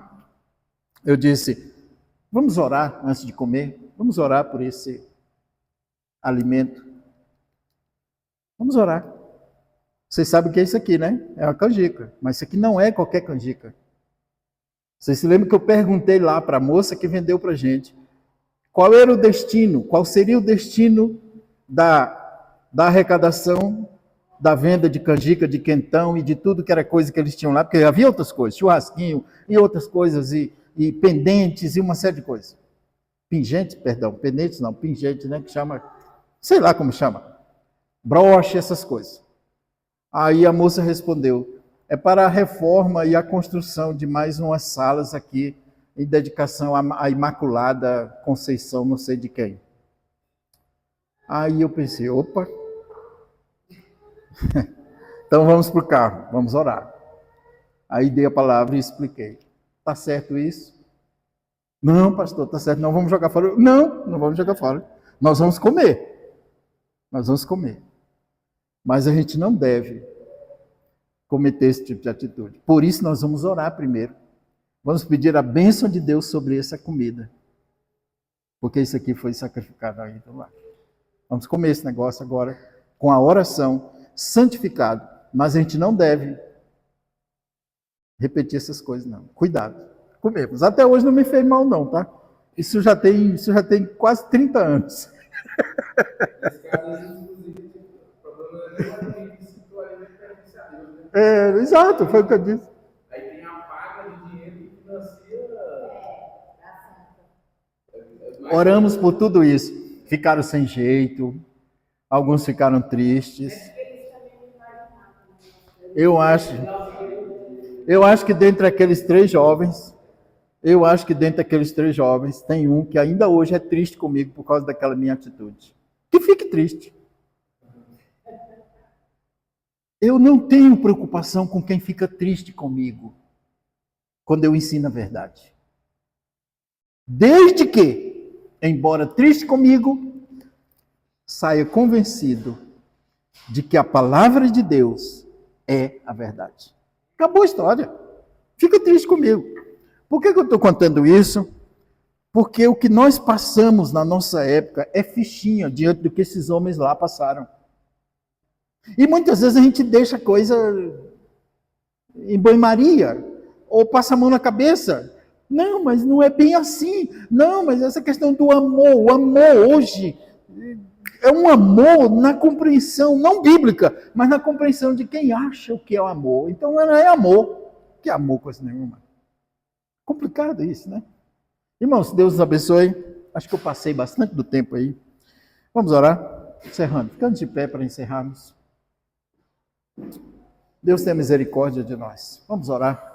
[SPEAKER 1] eu disse, vamos orar antes de comer, vamos orar por esse alimento. Vamos orar. Vocês sabem o que é isso aqui, né? É uma canjica, mas isso aqui não é qualquer canjica. Vocês se lembram que eu perguntei lá para a moça que vendeu para a gente qual era o destino, qual seria o destino da arrecadação, da venda de canjica, de quentão e de tudo que era coisa que eles tinham lá, porque havia outras coisas, churrasquinho e outras coisas, e pendentes e uma série de coisas. Pingentes, perdão, pendentes não, pingentes, né, que chama, sei lá como chama, broche, essas coisas. Aí a moça respondeu, é para a reforma e a construção de mais umas salas aqui, em dedicação à Imaculada Conceição, não sei de quem. Aí eu pensei, opa, então vamos para o carro, vamos orar. Aí dei a palavra e expliquei. Está certo isso? Não, pastor, está certo, não vamos jogar fora. Não, não vamos jogar fora. Nós vamos comer. Nós vamos comer. Mas a gente não deve cometer esse tipo de atitude. Por isso nós vamos orar primeiro. Vamos pedir a bênção de Deus sobre essa comida. Porque isso aqui foi sacrificado aí do lado. Vamos comer esse negócio agora com a oração, santificado. Mas a gente não deve repetir essas coisas, não. Cuidado. Comemos. Até hoje não me fez mal, não, tá? Isso já tem quase 30 anos. Exato, foi o que eu disse.
[SPEAKER 2] Aí tem a paga de dinheiro que financia.
[SPEAKER 1] Oramos por tudo isso. Ficaram sem jeito, alguns ficaram tristes. Eu acho que dentre aqueles três jovens, tem um que ainda hoje é triste comigo por causa daquela minha atitude. Que fique triste. Eu não tenho preocupação com quem fica triste comigo quando eu ensino a verdade. Desde que, embora triste comigo, saia convencido de que a palavra de Deus é a verdade. Acabou a história. Fica triste comigo. Por que eu estou contando isso? Porque o que nós passamos na nossa época é fichinha diante do que esses homens lá passaram. E muitas vezes a gente deixa a coisa em banho-maria, ou passa a mão na cabeça. Não, mas não é bem assim. Não, mas essa questão do amor, o amor hoje é um amor na compreensão, não bíblica, mas na compreensão de quem acha o que é o amor. Então não é amor. Que amor coisa nenhuma. Complicado isso, né? Irmãos, Deus nos abençoe. Acho que eu passei bastante do tempo aí. Vamos orar? Encerrando. Ficando de pé para encerrarmos. Deus tenha misericórdia de nós. Vamos orar.